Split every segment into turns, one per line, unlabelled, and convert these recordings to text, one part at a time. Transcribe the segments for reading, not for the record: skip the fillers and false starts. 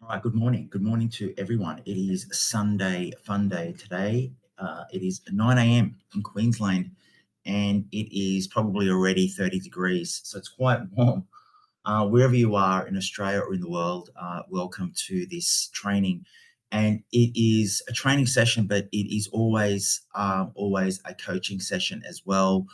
All right, good morning. Good morning to everyone. It is Sunday fun day today. It is 9 a.m. in Queensland and it is probably already 30 degrees, so it's quite warm. Wherever you are in Australia or in the world, welcome to this training. And it is a training session, but it is always a coaching session as well.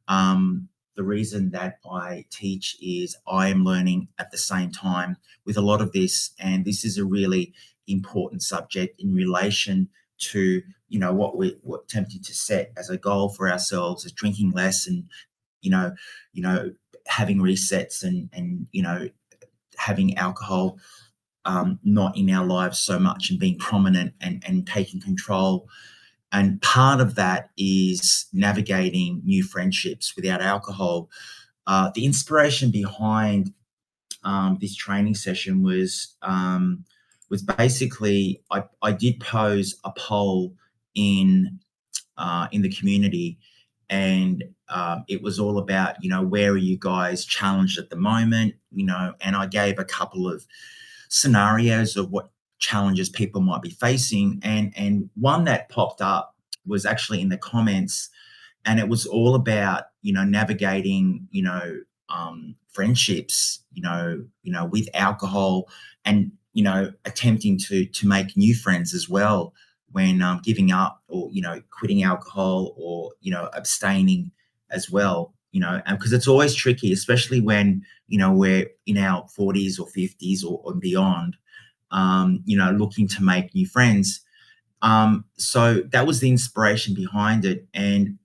The reason that I teach is I am learning at the same time with a lot of this, and this is a really important subject in relation to what we're attempting to set as a goal for ourselves, as drinking less and you know you know having resets and having alcohol not in our lives so much and being prominent and taking control. And part of that is navigating new friendships without alcohol. The inspiration behind this training session was basically I did pose a poll in the community, and it was all about where are you guys challenged at the moment, and I gave a couple of scenarios of what challenges people might be facing, and one that popped up was actually in the comments, and it was all about navigating friendships with alcohol, and attempting to make new friends as well when giving up or quitting alcohol or abstaining as well, and because it's always tricky, especially when we're in our 40s or 50s or beyond, looking to make new friends. So that was the inspiration behind it, and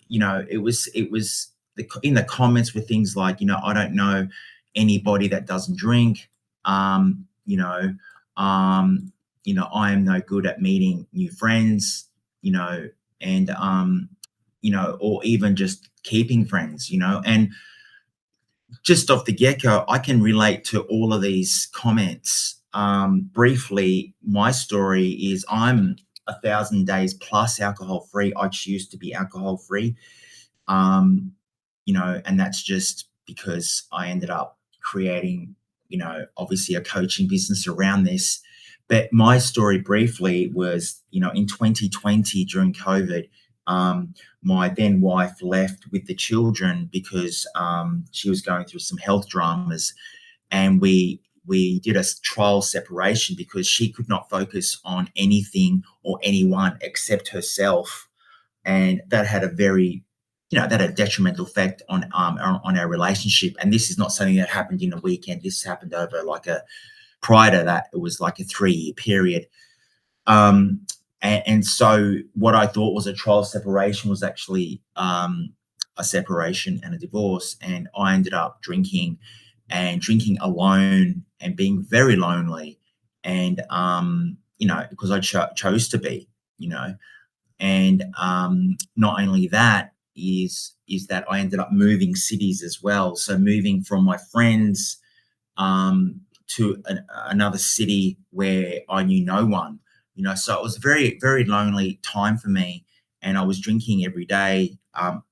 it was in the comments with things like, I don't know anybody that doesn't drink. Um, you know, I am no good at meeting new friends. And or even just keeping friends. And just off the get go, I can relate to all of these comments. Briefly, my story is I'm 1,000 days plus alcohol free. I choose to be alcohol free. Um, and that's just because I ended up creating, obviously a coaching business around this. But my story briefly was, in 2020 during COVID, my then wife left with the children because she was going through some health dramas, and we did a trial separation because she could not focus on anything or anyone except herself, and that had a very that had a detrimental effect on our relationship. And this is not something that happened in a weekend. This happened over like a prior to that, it was like a 3-year period. um and so what I thought was a trial separation was actually a separation and a divorce, and I ended up drinking, and drinking alone and being very lonely, and because I chose to be, you know and not only that is that I ended up moving cities as well. So moving from my friends to another city where I knew no one. So it was a very very lonely time for me, and I was drinking every day,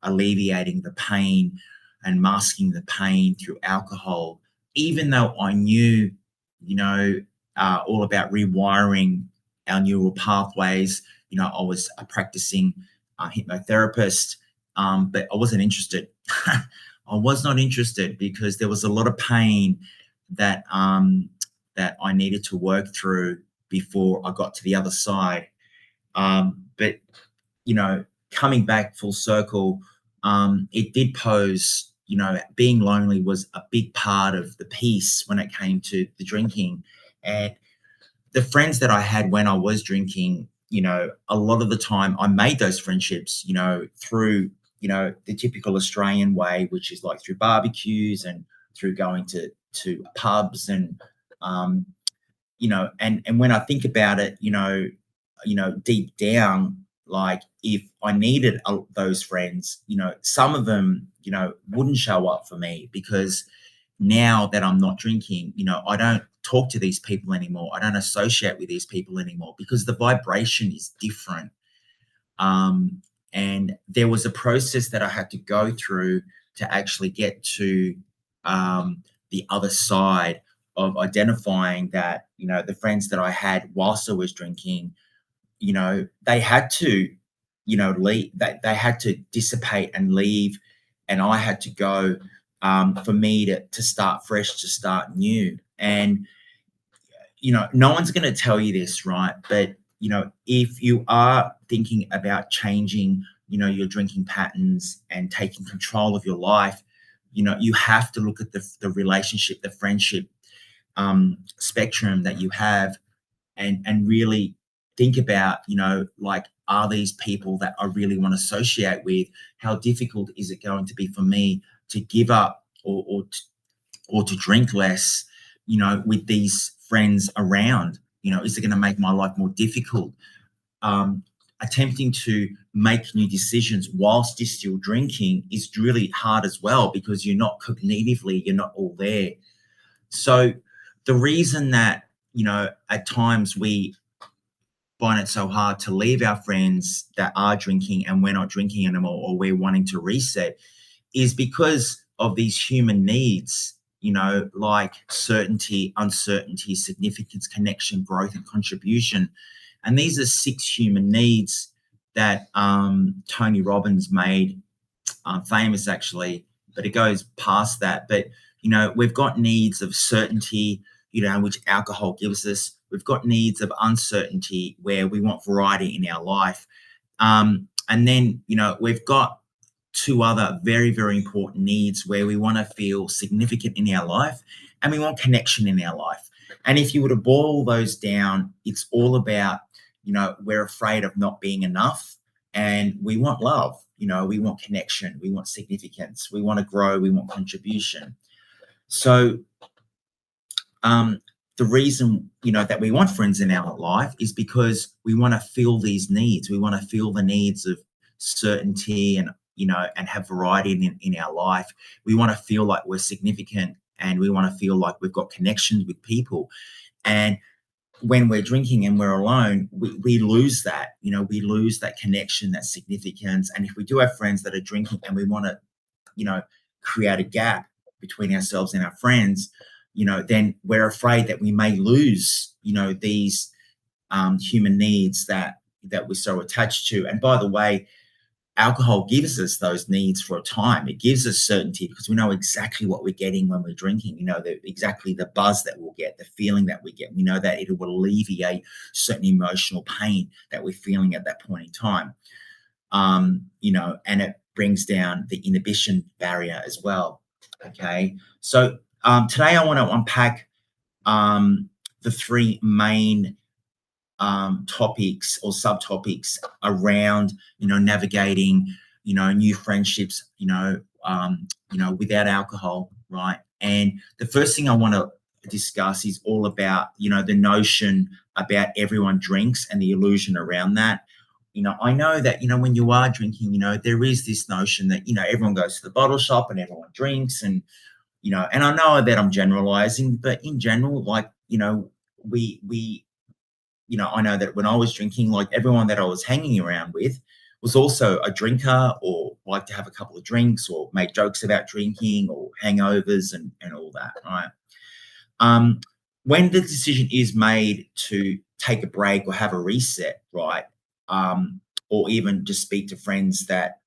alleviating the pain and masking the pain through alcohol, even though I knew, you know, all about rewiring our neural pathways. I was a practicing hypnotherapist, but I wasn't interested. I was not interested because there was a lot of pain that I needed to work through before I got to the other side. But coming back full circle, it did pose. Being lonely was a big part of the piece when it came to the drinking, and the friends that I had when I was drinking, a lot of the time I made those friendships, through, the typical Australian way, which is like through barbecues and through going to pubs, and um, and when I think about it, deep down, like if I needed those friends, some of them, wouldn't show up for me because now that I'm not drinking, I don't talk to these people anymore. I don't associate with these people anymore because the vibration is different. And there was a process that I had to go through to actually get to the other side of identifying that, the friends that I had whilst I was drinking, they had to, leave. They had to dissipate and leave, and I had to go, for me to start fresh, to start new. And no one's going to tell you this, right? But if you are thinking about changing, your drinking patterns and taking control of your life, you have to look at the relationship, the friendship spectrum that you have, and really think about, like, are these people that I really want to associate with? How difficult is it going to be for me to give up, or to drink less, with these friends around? Is it going to make my life more difficult? Attempting to make new decisions whilst you're still drinking is really hard as well, because you're not cognitively, you're not all there. So the reason that, at times we find it so hard to leave our friends that are drinking and we're not drinking anymore, or we're wanting to reset, is because of these human needs, like certainty, uncertainty, significance, connection, growth, and contribution. And these are six human needs that Tony Robbins made famous, actually, but it goes past that. But, we've got needs of certainty, which alcohol gives us. We've got needs of uncertainty, where we want variety in our life. And then, we've got two other very, very important needs, where we want to feel significant in our life, and we want connection in our life. And if you were to boil those down, it's all about, we're afraid of not being enough, and we want love, we want connection, we want significance, we want to grow, we want contribution. So, the reason, that we want friends in our life is because we want to feel these needs. We want to feel the needs of certainty, and have variety in our life. We want to feel like we're significant, and we want to feel like we've got connections with people. And when we're drinking and we're alone, we lose that. We lose that connection, that significance. And if we do have friends that are drinking, and we want to, create a gap between ourselves and our friends, then we're afraid that we may lose, these human needs that we're so attached to. And by the way, alcohol gives us those needs for a time. It gives us certainty, because we know exactly what we're getting when we're drinking. Exactly the buzz that we'll get, the feeling that we get. We know that it will alleviate certain emotional pain that we're feeling at that point in time. And it brings down the inhibition barrier as well. Okay. So today I want to unpack the three main topics or subtopics around, navigating, new friendships, without alcohol, right? And the first thing I want to discuss is all about, the notion about everyone drinks and the illusion around that. I know that, when you are drinking, there is this notion that, everyone goes to the bottle shop and everyone drinks, and, and I know that I'm generalizing, but in general, like, we I know that when I was drinking, like, everyone that I was hanging around with was also a drinker, or liked to have a couple of drinks, or make jokes about drinking, or hangovers, and all that, right? When the decision is made to take a break or have a reset, right? Or even just speak to friends that,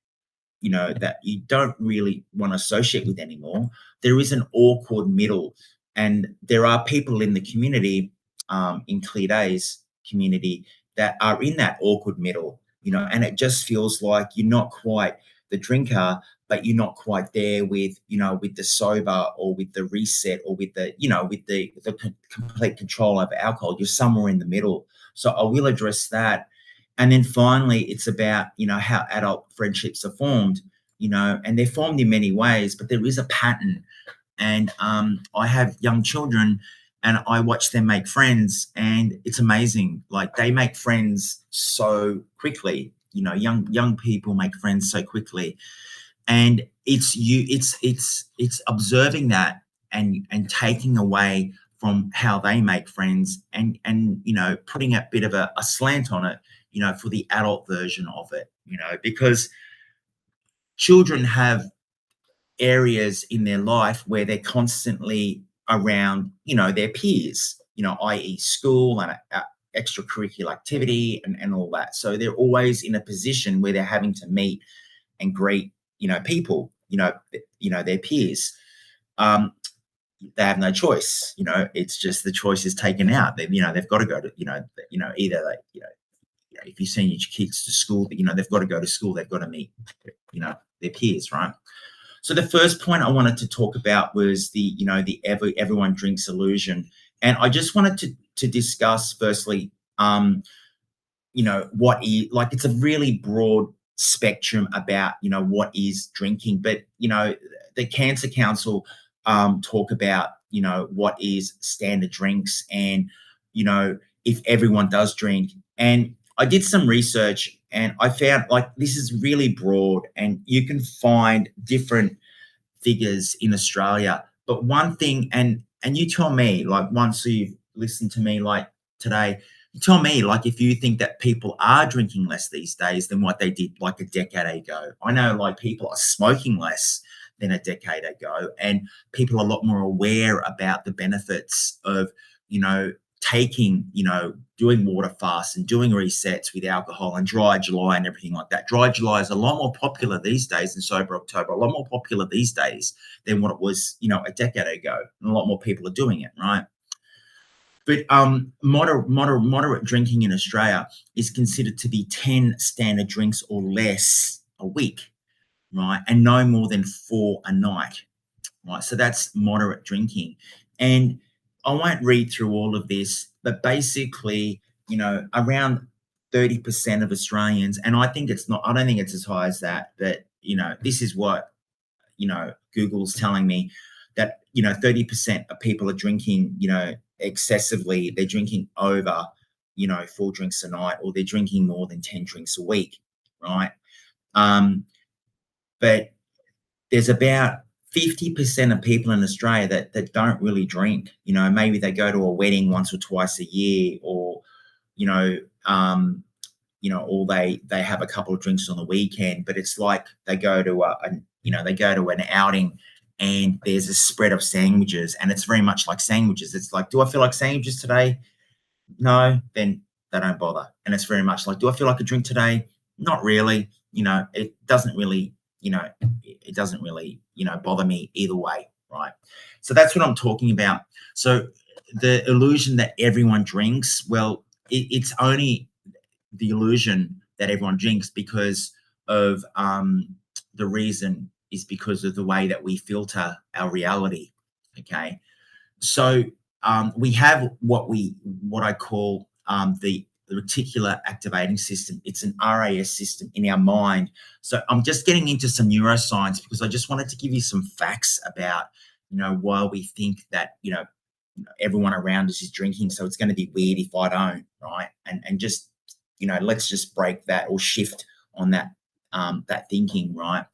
that you don't really want to associate with anymore, there is an awkward middle. And there are people in the community, in Clear Days community, that are in that awkward middle, and it just feels like you're not quite the drinker, but you're not quite there with, with the sober, or with the reset, or with the, complete control over alcohol. You're somewhere in the middle. So I will address that. And then finally, it's about, how adult friendships are formed, and they're formed in many ways, but there is a pattern. And I have young children, and I watch them make friends, and it's amazing. Like, they make friends so quickly. Young people make friends so quickly, and it's observing that, and taking away from how they make friends, and putting a bit of a slant on it, for the adult version of it, because children have areas in their life where they're constantly around, their peers, i.e. school and extracurricular activity and all that. So they're always in a position where they're having to meet and greet, people, their peers. Um, they have no choice. It's just the choice is taken out. They've got to go to, either if you send your kids to school, they've got to go to school. They've got to meet, their peers, right? So the first point I wanted to talk about was the everyone drinks illusion, and I just wanted to discuss firstly, what is, like, it's a really broad spectrum about what is drinking, but the Cancer Council talk about what is standard drinks, and if everyone does drink. And I did some research and I found, like, this is really broad and you can find different figures in Australia. But one thing, and you tell me, like, once you've listened to me, like, today, you tell me, like, if you think that people are drinking less these days than what they did like a decade ago. I know, like, people are smoking less than a decade ago, and people are a lot more aware about the benefits of, taking, doing water fasts and doing resets with alcohol and dry July and everything like that. Dry July is a lot more popular these days than sober October, a lot more popular these days than what it was, a decade ago. And a lot more people are doing it, right? But moderate drinking in Australia is considered to be 10 standard drinks or less a week, right? And no more than 4 a night, right? So that's moderate drinking. And I won't read through all of this, but basically, around 30% of Australians, and I don't think it's as high as that, but, this is what, Google's telling me, that, 30% of people are drinking, excessively. They're drinking over, 4 drinks a night, or they're drinking more than 10 drinks a week, right? But there's about 50% of people in Australia that don't really drink. Maybe they go to a wedding once or twice a year, or, or they have a couple of drinks on the weekend. But it's like they go to they go to an outing and there's a spread of sandwiches, and it's very much like sandwiches. It's like, do I feel like sandwiches today? No, then they don't bother. And it's very much like, do I feel like a drink today? Not really. It doesn't really, it doesn't really, bother me either way, right? So that's what I'm talking about. So the illusion that everyone drinks, well, it's only the illusion that everyone drinks because of the reason is because of the way that we filter our reality. Okay, so we have what I call the reticular activating system. It's an RAS system in our mind. So I'm just getting into some neuroscience because I just wanted to give you some facts about, why we think that, everyone around us is drinking. So it's going to be weird if I don't, right? And just, let's just break that or shift on that thinking, right?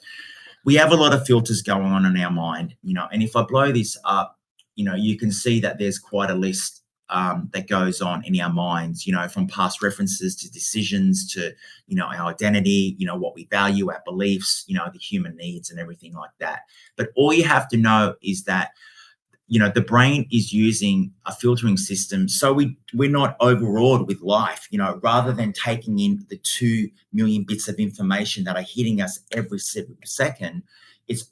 We have a lot of filters going on in our mind, and if I blow this up, you can see that there's quite a list that goes on in our minds, from past references to decisions to, our identity, what we value, our beliefs, the human needs and everything like that. But all you have to know is that, the brain is using a filtering system. So we're not overawed with life, rather than taking in the 2 million bits of information that are hitting us every second,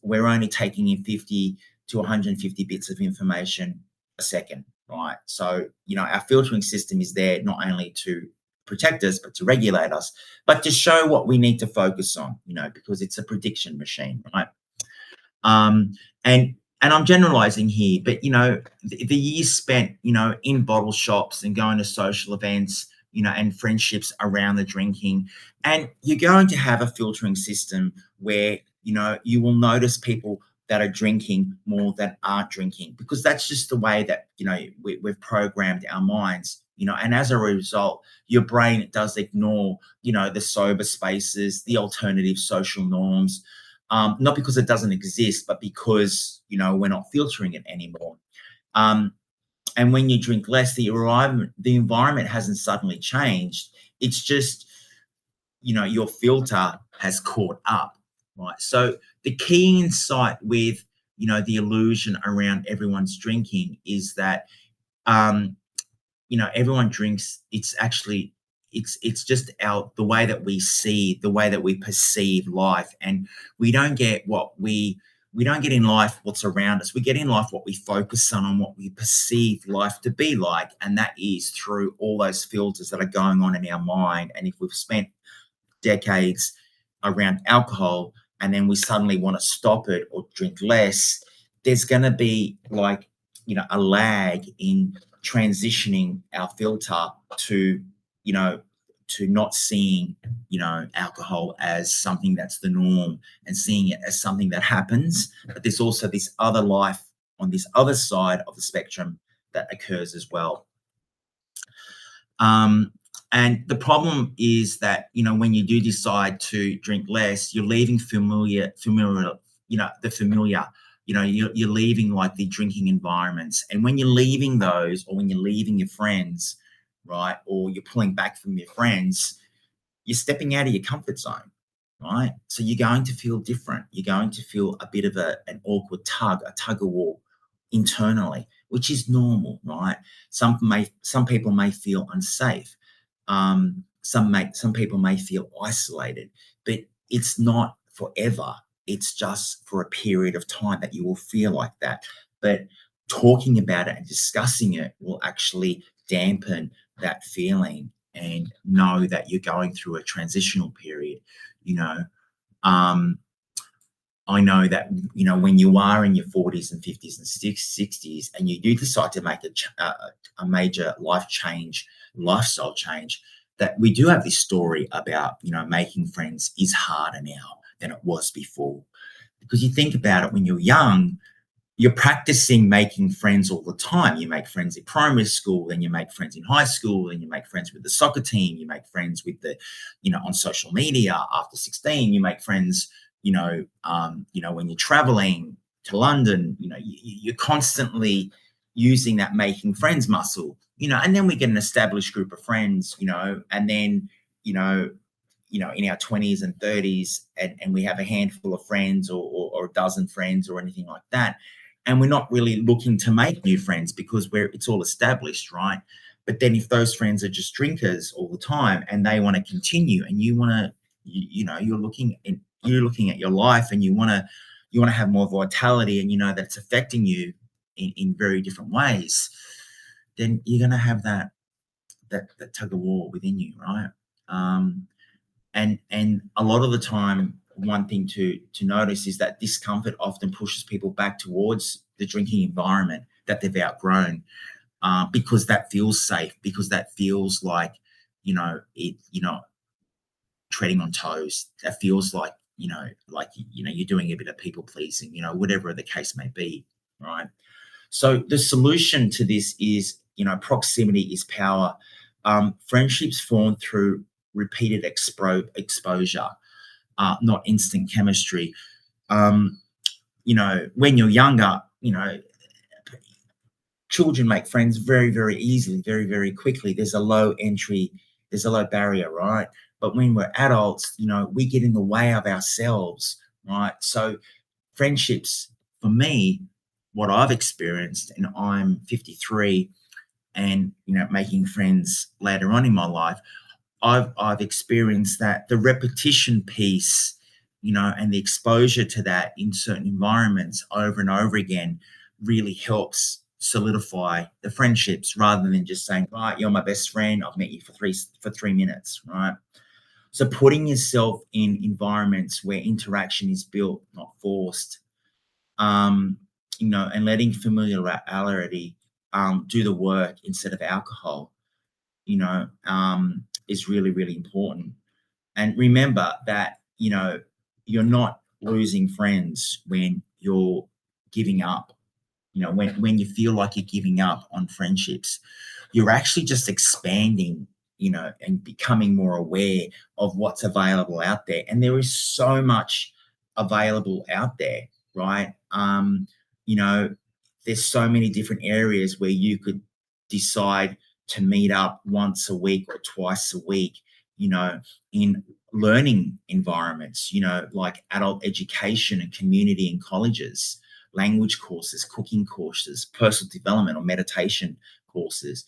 we're only taking in 50 to 150 bits of information a second, right? So, our filtering system is there not only to protect us, but to regulate us, but to show what we need to focus on, because it's a prediction machine, right? And I'm generalizing here, but the years spent, in bottle shops and going to social events, and friendships around the drinking, and you're going to have a filtering system where you will notice people that are drinking more than aren't drinking, because that's just the way that we've programmed our minds. And as a result, your brain does ignore the sober spaces, the alternative social norms. Not because it doesn't exist, but because, we're not filtering it anymore. And when you drink less, the environment hasn't suddenly changed. It's just, your filter has caught up, right? So the key insight with the illusion around everyone's drinking is that, um, everyone drinks. It's actually, it's just the way that we see, the way that we perceive life, and we don't get we don't get in life what's around us. We get in life what we focus on what we perceive life to be like, and that is through all those filters that are going on in our mind. And if we've spent decades around alcohol and then we suddenly want to stop it or drink less, there's going to be like, a lag in transitioning our filter to, you know, to not seeing, alcohol as something that's the norm and seeing it as something that happens. But there's also this other life on this other side of the spectrum that occurs as well. Um, and the problem is that, when you do decide to drink less, you're leaving the familiar. You're leaving like the drinking environments. And when you're leaving those, or when you're leaving your friends, right, or you're pulling back from your friends, you're stepping out of your comfort zone, right? So you're going to feel different. You're going to feel a bit of an awkward a tug of war internally, which is normal, right? Some people may feel unsafe. Some people may feel isolated, but it's not forever. It's just for a period of time that you will feel like that. But talking about it and discussing it will actually dampen that feeling and know that you're going through a transitional period. You know, um, I know that, when you are in your 40s and 50s and 60s, and you do decide to make a major lifestyle change, that we do have this story about, making friends is harder now than it was before. Because you think about it, when you're young, you're practicing making friends all the time. You make friends in primary school, then you make friends in high school, then you make friends with the soccer team, you make friends with on social media after 16, you make friends, when you're traveling to London, you're constantly using that making friends muscle, and then we get an established group of friends, and then, in our 20s and 30s, and we have a handful of friends, or a dozen friends or anything like that. And we're not really looking to make new friends because it's all established, right? But then if those friends are just drinkers all the time and they want to continue, and you want to, you're looking at your life, and you want to have more vitality, and that it's affecting you in very different ways, then you're going to have that tug of war within you, right? And a lot of the time, one thing to notice is that discomfort often pushes people back towards the drinking environment that they've outgrown, because that feels safe, because that feels like, treading on toes. That feels like, you're doing a bit of people pleasing, whatever the case may be, right? So the solution to this is, proximity is power. Friendships form through repeated exposure, not instant chemistry. When you're younger, children make friends very, very easily, very, very quickly. There's a low barrier, right? But when we're adults, we get in the way of ourselves, right? So friendships, for me, what I've experienced, and I'm 53, and making friends later on in my life, I've experienced that the repetition piece, and the exposure to that in certain environments over and over again really helps solidify the friendships, rather than just saying, right, you're my best friend, I've met you for 3 minutes, right? So putting yourself in environments where interaction is built, not forced, and letting familiarity do the work instead of alcohol, is really, really important. And remember that, you're not losing friends when you're giving up. When you feel like you're giving up on friendships, you're actually just expanding, and becoming more aware of what's available out there. And there is so much available out there, right? There's so many different areas where you could decide to meet up once a week or twice a week, in learning environments, like adult education and community and colleges, language courses, cooking courses, personal development or meditation courses,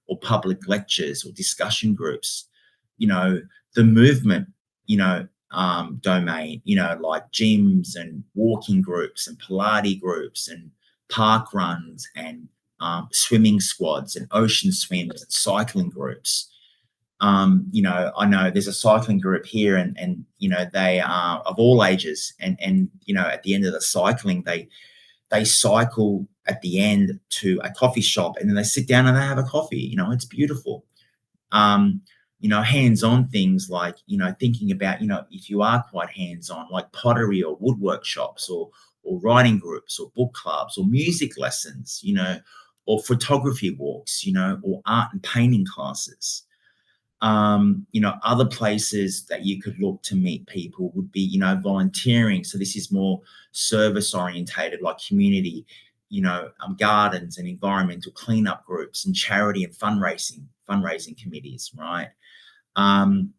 or public lectures or discussion groups, the movement, domain, like gyms and walking groups and Pilates groups and park runs and swimming squads and ocean swims and cycling groups. I know there's a cycling group here, and they are of all ages, and at the end of the cycling, they cycle at the end to a coffee shop, and then they sit down and they have a coffee. It's beautiful. Um, hands-on things like, thinking about, if you are quite hands-on, like pottery or woodwork shops or writing groups or book clubs or music lessons, or photography walks, or art and painting classes. Other places that you could look to meet people would be, volunteering. So this is more service orientated, like community, gardens and environmental cleanup groups and charity and fundraising committees, right? Um,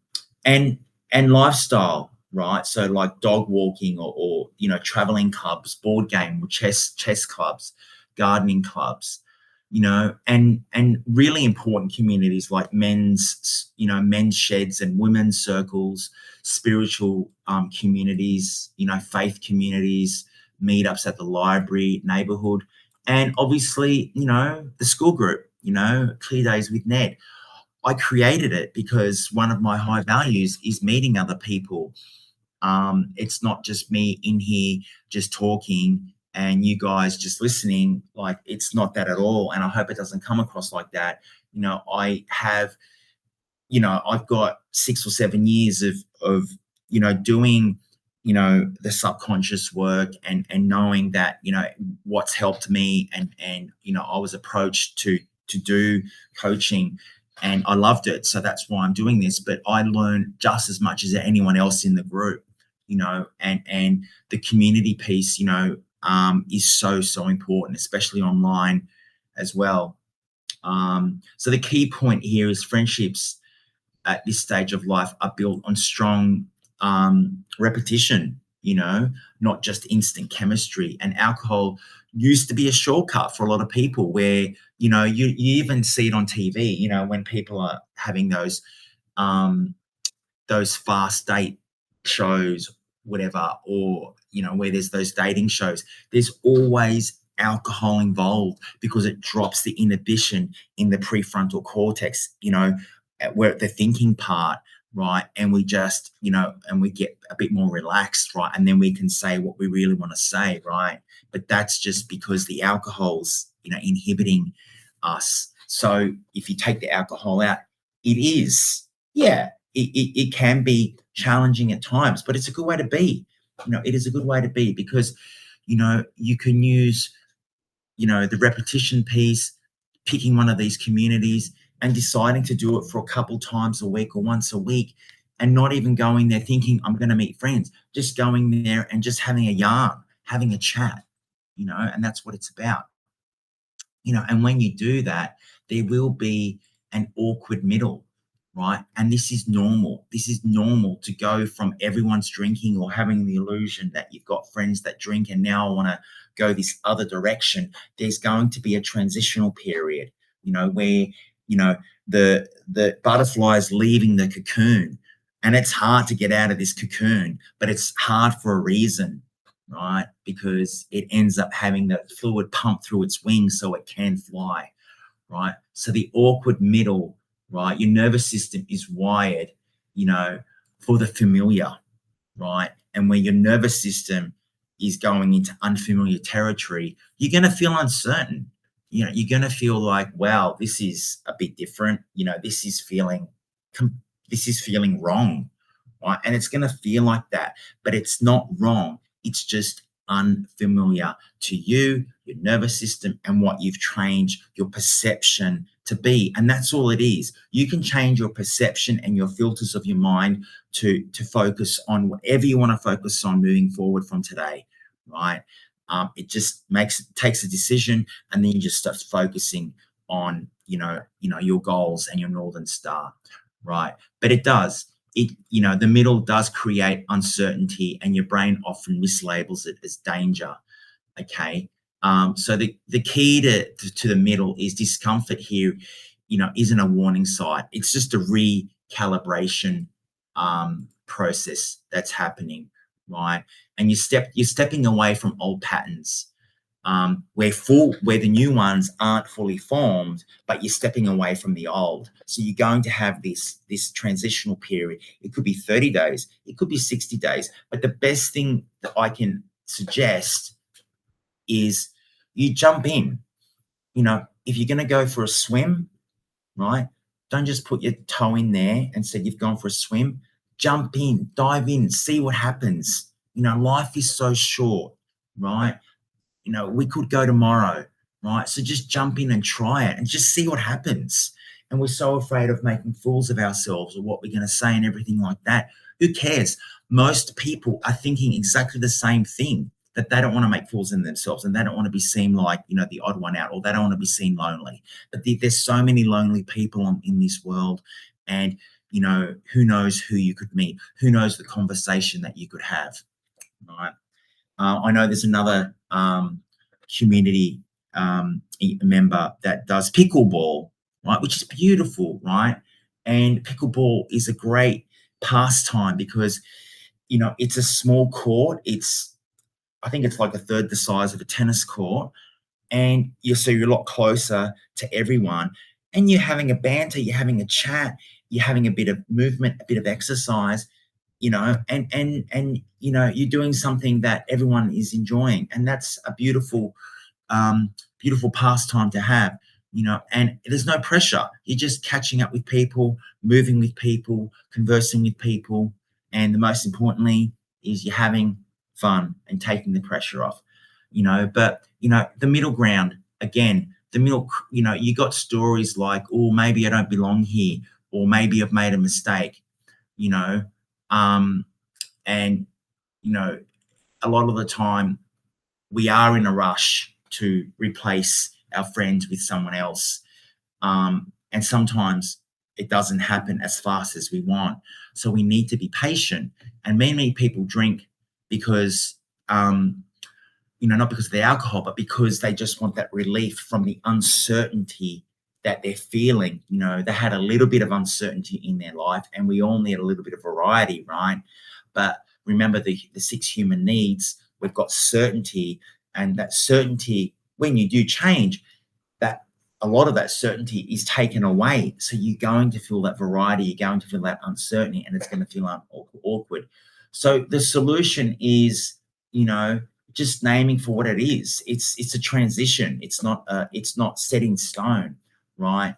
and lifestyle, right? So like dog walking or traveling clubs, board game or chess clubs, gardening clubs, and really important communities like men's sheds and women's circles, spiritual communities, faith communities, meetups at the library, neighborhood, and obviously, the school group, Clear Days with Ned. I created it because one of my high values is meeting other people. It's not just me in here just talking and you guys just listening. Like, it's not that at all. And I hope it doesn't come across like that. I've got 6 or 7 years of doing, the subconscious work and knowing that, what's helped me. And I was approached to do coaching and I loved it. So that's why I'm doing this. But I learned just as much as anyone else in the group, and the community piece, is so important, especially online as well. So the key point here is friendships at this stage of life are built on strong repetition, not just instant chemistry. And alcohol used to be a shortcut for a lot of people where, you even see it on TV, when people are having those fast date shows, whatever, or, where there's those dating shows, there's always alcohol involved because it drops the inhibition in the prefrontal cortex, where the thinking part, right? And we just, and we get a bit more relaxed, right? And then we can say what we really want to say, right? But that's just because the alcohol's, inhibiting us. So if you take the alcohol out, it can be challenging at times, but it's a good way to be. It is a good way to be because, you can use, the repetition piece, picking one of these communities and deciding to do it for a couple times a week or once a week and not even going there thinking I'm going to meet friends, just going there and just having a yarn, having a chat, and that's what it's about. And when you do that, there will be an awkward middle, right? And this is normal. This is normal to go from everyone's drinking or having the illusion that you've got friends that drink and now I want to go this other direction. There's going to be a transitional period, where, the butterfly is leaving the cocoon and it's hard to get out of this cocoon, but it's hard for a reason, right? Because it ends up having the fluid pump through its wings so it can fly, right? So the awkward middle, right? Your nervous system is wired, for the familiar, right? And when your nervous system is going into unfamiliar territory, you're going to feel uncertain. You're going to feel like, wow, this is a bit different. This is feeling wrong, right? And it's going to feel like that, but it's not wrong. It's just unfamiliar to you, your nervous system, and what you've trained your perception to be. And that's all it is. You can change your perception and your filters of your mind to focus on whatever you want to focus on moving forward from today, right? It just takes a decision, and then you just start focusing on, your goals and your Northern Star, right? But the middle does create uncertainty, and your brain often mislabels it as danger. Okay. So the key to the middle is discomfort here, isn't a warning sign. It's just a recalibration process that's happening, right? And you're stepping away from old patterns, where the new ones aren't fully formed, but you're stepping away from the old. So you're going to have this transitional period. It could be 30 days, it could be 60 days, but the best thing that I can suggest is you jump in. If you're going to go for a swim, right? Don't just put your toe in there and say you've gone for a swim. Jump in, dive in, see what happens. Life is so short, right? We could go tomorrow, right? So just jump in and try it and just see what happens. And we're so afraid of making fools of ourselves or what we're going to say and everything like that. Who cares? Most people are thinking exactly the same thing, that they don't want to make fools of themselves and they don't want to be seen like, the odd one out, or they don't want to be seen lonely. But there's so many lonely people in this world. And, who knows who you could meet? Who knows the conversation that you could have, right? I know there's another community member that does pickleball, right, which is beautiful, right? And pickleball is a great pastime because it's a small court. I think it's like a third the size of a tennis court, and you're a lot closer to everyone, and you're having a banter, you're having a chat, you're having a bit of movement, a bit of exercise, and you're doing something that everyone is enjoying, and that's a beautiful pastime to have. And there's no pressure. You're just catching up with people, moving with people, conversing with people, and the most importantly is you're having fun and taking the pressure off. But the middle ground, again, the middle, you got stories like, oh, maybe I don't belong here, or maybe I've made a mistake, you know um and a lot of the time we are in a rush to replace our friends with someone else, and sometimes it doesn't happen as fast as we want. So we need to be patient. And many people drink because not because of the alcohol, but because they just want that relief from the uncertainty that they're feeling. They had a little bit of uncertainty in their life, and we all need a little bit of variety, right? But remember the six human needs. We've got certainty, and that certainty, when you do change, that a lot of that certainty is taken away. So you're going to feel that variety, you're going to feel that uncertainty, and it's going to feel awkward. So the solution is, just naming for what it is. It's a transition. It's not set in stone, right?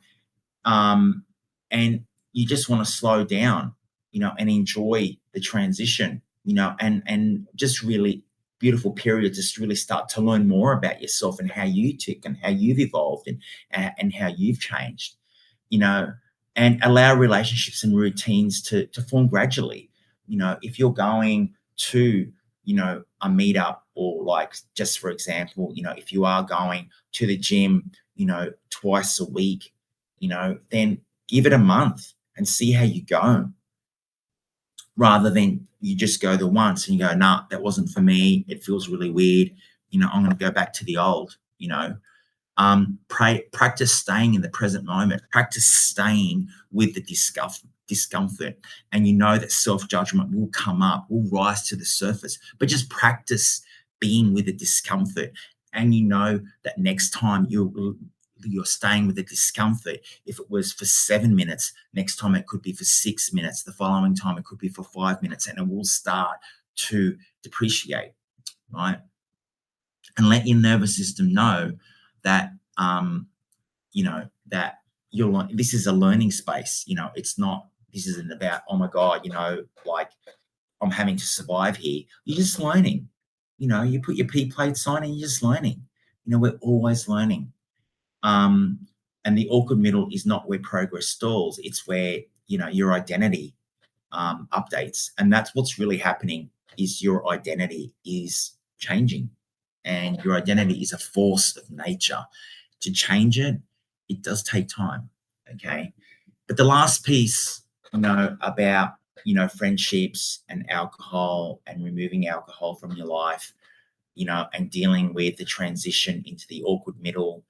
And you just want to slow down, and enjoy the transition, and just really beautiful period, just really start to learn more about yourself and how you tick and how you've evolved and how you've changed, you know, and allow relationships and routines to form gradually. If you're going to, a meetup, or like, just for example, if you are going to the gym, twice a week, then give it a month and see how you go, rather than you just go the once and you go, nah, that wasn't for me. It feels really weird. I'm going to go back to the old. Practice staying in the present moment. Practice staying with the discomfort, and that self-judgment will come up, will rise to the surface. But just practice being with the discomfort, and that next time you're staying with the discomfort. If it was for 7 minutes, next time it could be for 6 minutes. The following time it could be for 5 minutes, and it will start to depreciate, right? And let your nervous system know that that this is a learning space. It's not. This isn't about, oh my god, like, I'm having to survive here. You're just learning. You put your P plates on and you're just learning. We're always learning. Um, and the awkward middle is not where progress stalls. It's where your identity updates, and that's what's really happening. Is your identity is changing, and your identity is a force of nature. To change it, it does take time. Okay, but the last piece, about friendships and alcohol and removing alcohol from your life. and dealing with the transition into the awkward middle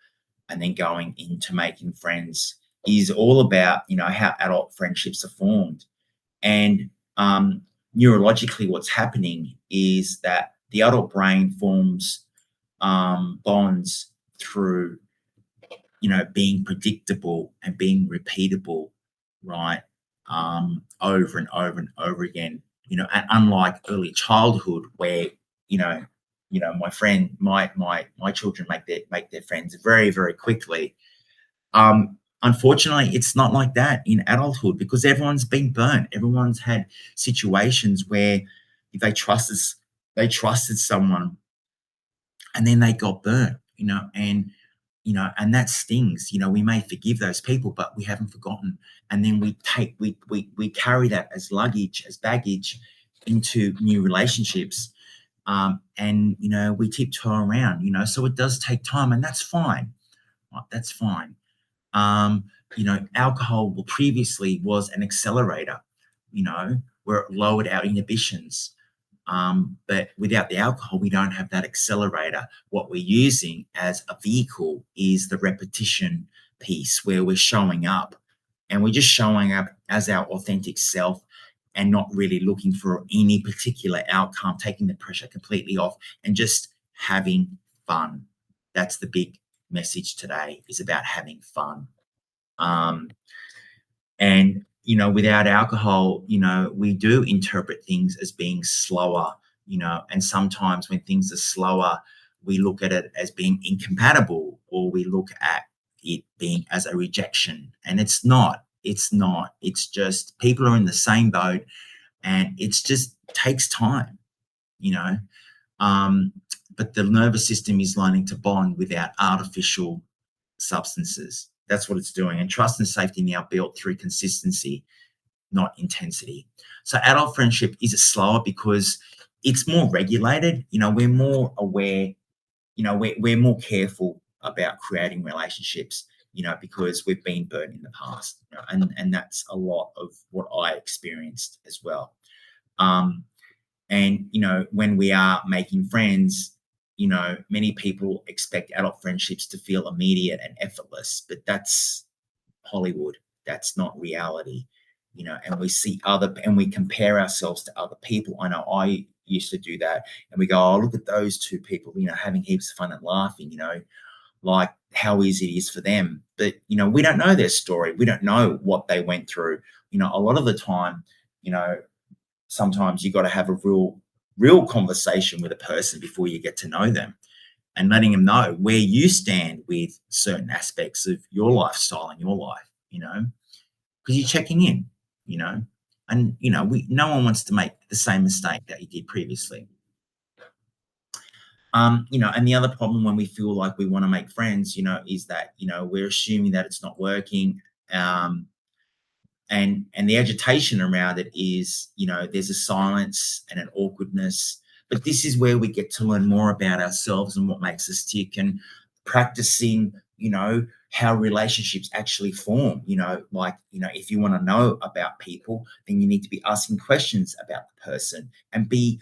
and then going into making friends is all about, how adult friendships are formed. And neurologically, what's happening is that the adult brain forms bonds through, being predictable and being repeatable, right? Over and over and over again. And unlike early childhood, where you know, my friend, my children make their friends very very quickly. Unfortunately, it's not like that in adulthood because everyone's been burnt. Everyone's had situations where they trusted someone and then they got burnt, and that stings. We may forgive those people, but we haven't forgotten. And then we carry that as luggage, as baggage into new relationships. And we tiptoe around, so it does take time, and that's fine. Right? That's fine. Alcohol previously was an accelerator, where it lowered our inhibitions. But without the alcohol, we don't have that accelerator. What we're using as a vehicle is the repetition piece where we're showing up and we're just showing up as our authentic self and not really looking for any particular outcome, taking the pressure completely off and just having fun. That's the big message today, is about having fun. Um, and without alcohol, we do interpret things as being slower, and sometimes when things are slower, we look at it as being incompatible, or we look at it being as a rejection. And it's not. It's not. It's just people are in the same boat, and it's just takes time, you know. But the nervous system is learning to bond without artificial substances. That's what it's doing. And trust and safety now built through consistency, not intensity. So adult friendship is slower because it's more regulated. We're more aware. We're more careful about creating relationships. Because we've been burnt in the past, and that's a lot of what I experienced as well. And when we are making friends, many people expect adult friendships to feel immediate and effortless, but that's Hollywood. That's not reality. And we compare ourselves to other people. I know I used to do that, and we go, oh, look at those two people, having heaps of fun and laughing, like how easy it is for them. But, we don't know their story. We don't know what they went through. A lot of the time, sometimes you got to have a real conversation with a person before you get to know them, and letting them know where you stand with certain aspects of your lifestyle and your life, because you're checking in, and, no one wants to make the same mistake that you did previously. And the other problem when we feel like we want to make friends, is that, we're assuming that it's not working. And the agitation around it is, there's a silence and an awkwardness. But this is where we get to learn more about ourselves and what makes us tick, and practicing, how relationships actually form. If you want to know about people, then you need to be asking questions about the person and be,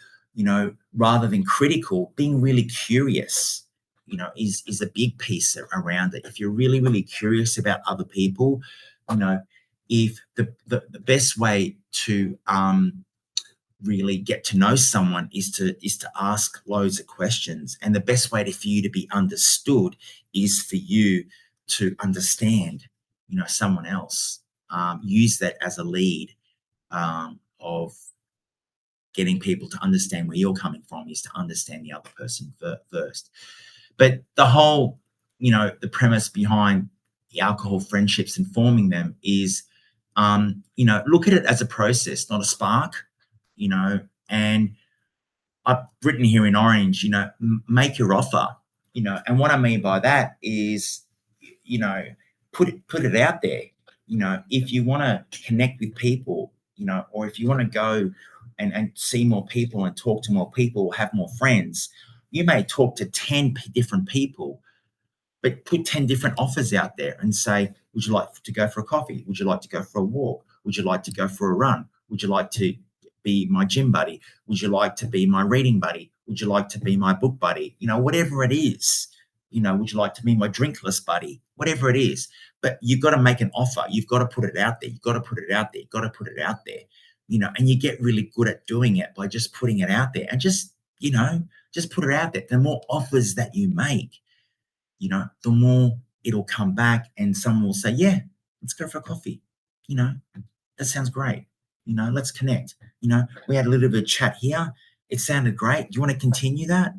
rather than critical, being really curious, is a big piece around it. If you're really, really curious about other people, if the best way to really get to know someone is to ask loads of questions, and the best way for you to be understood is for you to understand, someone else. Use that as a lead of getting people to understand where you're coming from, is to understand the other person first. But the whole, the premise behind the alcohol friendships and forming them is, look at it as a process, not a spark, and I've written here in orange, make your offer, and what I mean by that is, put it out there. If you want to connect with people, or if you want to go and see more people and talk to more people, have more friends, you may talk to 10 different people, but put 10 different offers out there and say, would you like to go for a coffee? Would you like to go for a walk? Would you like to go for a run? Would you like to be my gym buddy? Would you like to be my reading buddy? Would you like to be my book buddy? Whatever it is. Would you like to be my drinkless buddy? Whatever it is. But you've got to make an offer. You've got to put it out there. You've got to put it out there. You've got to put it out there. And you get really good at doing it by just putting it out there and just put it out there. The more offers that you make, the more it'll come back and someone will say, yeah, let's go for a coffee. That sounds great. Let's connect. We had a little bit of chat here. It sounded great. Do you want to continue that?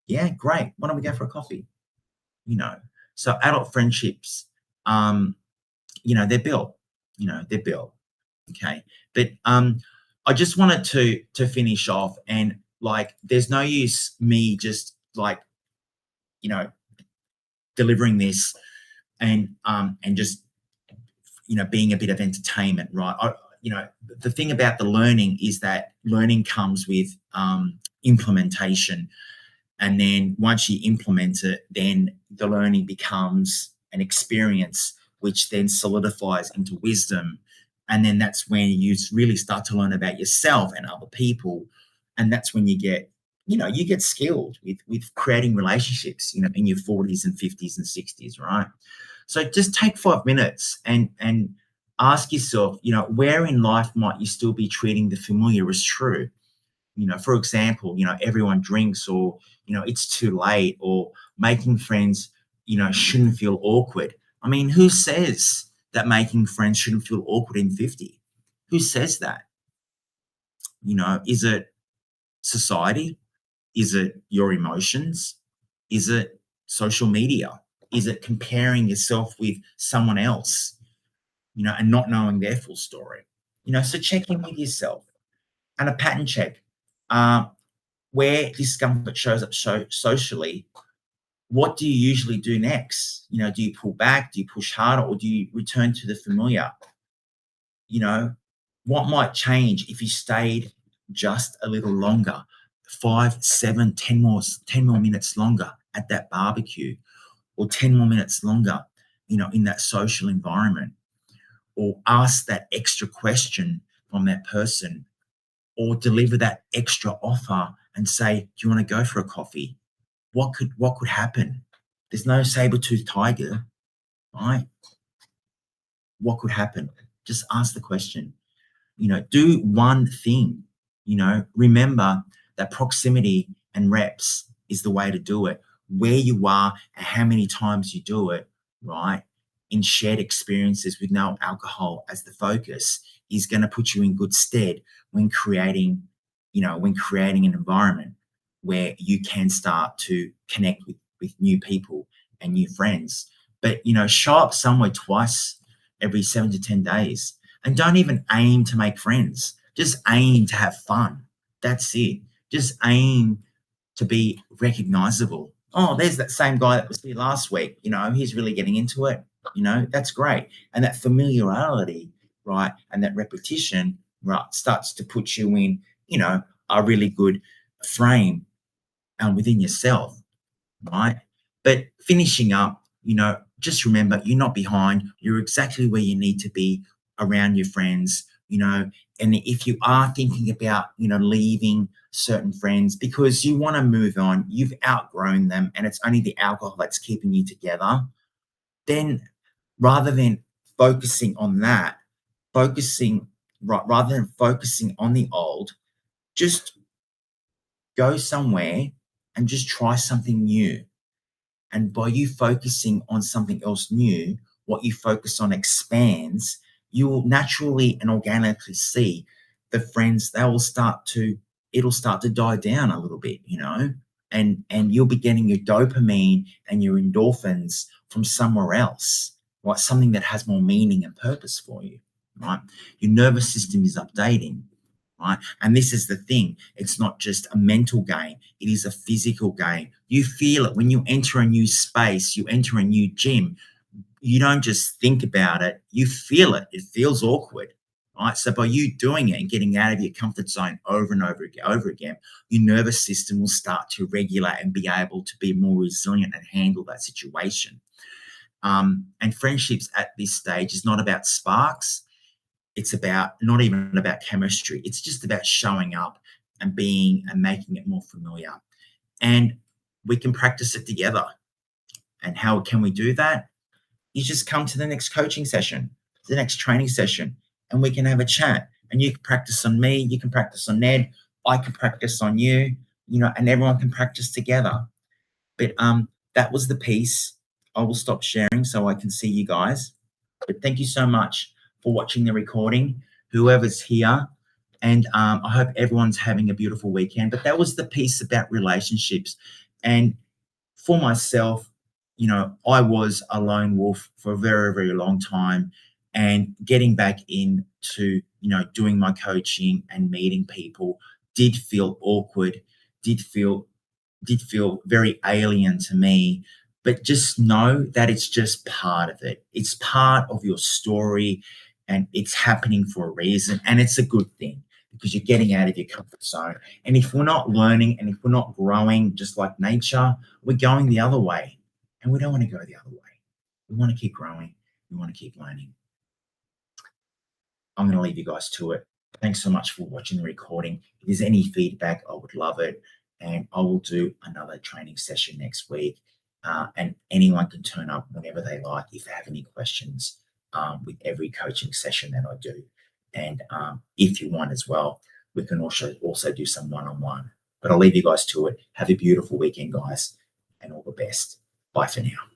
Yeah, great. Why don't we go for a coffee? So adult friendships, they're built, they're built. Okay. But I just wanted to finish off and like, there's no use me just like, delivering this and just, being a bit of entertainment, right? The thing about the learning is that learning comes with implementation. And then once you implement it, then the learning becomes an experience, which then solidifies into wisdom. And then that's when you really start to learn about yourself and other people. And that's when you get skilled with creating relationships, in your 40s and 50s and 60s, right? So just take 5 minutes and ask yourself, where in life might you still be treating the familiar as true? For example, everyone drinks, or, it's too late, or making friends, shouldn't feel awkward. I mean, who says that making friends shouldn't feel awkward in 50? Who says that? Is it society? Is it your emotions? Is it social media? Is it comparing yourself with someone else, and not knowing their full story? So check in with yourself and a pattern check. Where discomfort shows up socially, what do you usually do next? Do you pull back? Do you push harder? Or do you return to the familiar? What might change if you stayed just a little longer, 5, 7, 10 more minutes longer at that barbecue, or 10 more minutes longer, in that social environment, or ask that extra question from that person, or deliver that extra offer and say, do you want to go for a coffee? What could happen? There's no saber-toothed tiger, right? What could happen? Just ask the question. Do one thing. Remember that proximity and reps is the way to do it. Where you are and how many times you do it, right, in shared experiences with no alcohol as the focus, is going to put you in good stead when creating an environment where you can start to connect with new people and new friends. But, show up somewhere twice every 7 to 10 days, and don't even aim to make friends. Just aim to have fun. That's it. Just aim to be recognizable. Oh, there's that same guy that was here last week. He's really getting into it. That's great. And that familiarity, right, and that repetition, right, starts to put you in, a really good frame within yourself, right? But finishing up, just remember, you're not behind. You're exactly where you need to be around your friends, and if you are thinking about, leaving certain friends because you want to move on, you've outgrown them, and it's only the alcohol that's keeping you together, then rather than focusing on that, rather than focusing on the old, just go somewhere and just try something new. And by you focusing on something else new, what you focus on expands. You will naturally and organically see the friends, it'll start to die down a little bit, and you'll be getting your dopamine and your endorphins from somewhere else, right? Something that has more meaning and purpose for you, right? Your nervous system is updating, right? And this is the thing. It's not just a mental game. It is a physical game. You feel it when you enter a new space, you enter a new gym. You don't just think about it, you feel it. It feels awkward, right? So by you doing it and getting out of your comfort zone over and over again, your nervous system will start to regulate and be able to be more resilient and handle that situation. And friendships at this stage is not about sparks. It's not even about chemistry. It's just about showing up and being and making it more familiar. and we can practice it together. And how can we do that? You just come to the next coaching session, the next training session, and we can have a chat. And you can practice on me, you can practice on Ned, I can practice on you, and everyone can practice together. But that was the piece. I will stop sharing so I can see you guys. But thank you so much for watching the recording, whoever's here. And I hope everyone's having a beautiful weekend. But that was the piece about relationships. And for myself, I was a lone wolf for a very, very long time. And getting back into, doing my coaching and meeting people did feel awkward, did feel very alien to me. But just know that it's just part of it. It's part of your story, and it's happening for a reason. And it's a good thing because you're getting out of your comfort zone. And if we're not learning and if we're not growing just like nature, we're going the other way. And we don't want to go the other way. We want to keep growing. We want to keep learning. I'm going to leave you guys to it. Thanks so much for watching the recording. If there's any feedback, I would love it. And I will do another training session next week. And anyone can turn up whenever they like if they have any questions with every coaching session that I do. And if you want as well, we can also do some one-on-one. But I'll leave you guys to it. Have a beautiful weekend, guys, and all the best. Bye for now.